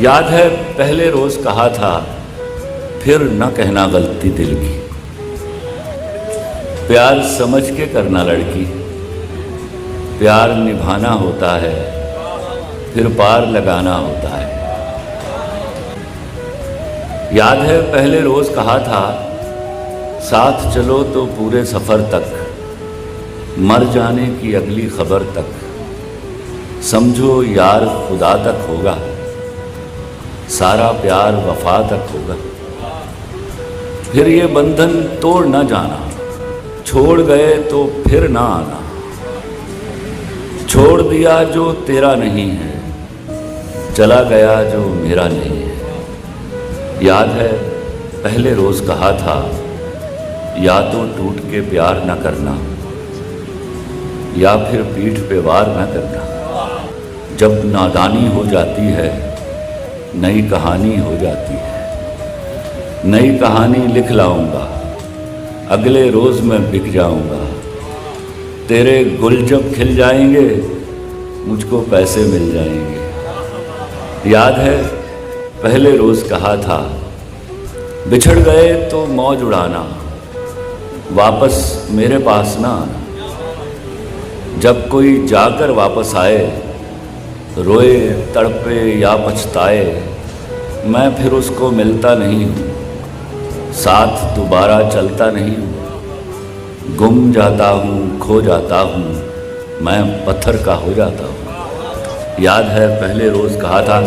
याद है पहले रोज कहा था, फिर न कहना गलती दिल की। प्यार समझ के करना लड़की, प्यार निभाना होता है, फिर पार लगाना होता है। याद है पहले रोज कहा था, साथ चलो तो पूरे सफर तक, मर जाने की अगली खबर तक, समझो यार खुदा तक होगा, सारा प्यार वफा तक होगा। फिर ये बंधन तोड़ ना जाना, छोड़ गए तो फिर ना आना। छोड़ दिया जो तेरा नहीं है, चला गया जो मेरा नहीं है। याद है पहले रोज कहा था, या तो टूट के प्यार न करना, या फिर पीठ पे वार न करना। जब नादानी हो जाती है, नई कहानी हो जाती है। नई कहानी लिख लाऊंगा, अगले रोज मैं बिक जाऊंगा। तेरे गुल जब खिल जाएंगे, मुझको पैसे मिल जाएंगे। याद है पहले रोज कहा था, बिछड़ गए तो मौज उड़ाना, वापस मेरे पास ना आना। जब कोई जाकर वापस आए, रोए तड़पे या पछताए, मैं फिर उसको मिलता नहीं हूँ, साथ दोबारा चलता नहीं हूँ। गुम जाता हूँ, खो जाता हूँ, मैं पत्थर का हो जाता हूँ। याद है पहले रोज कहा था,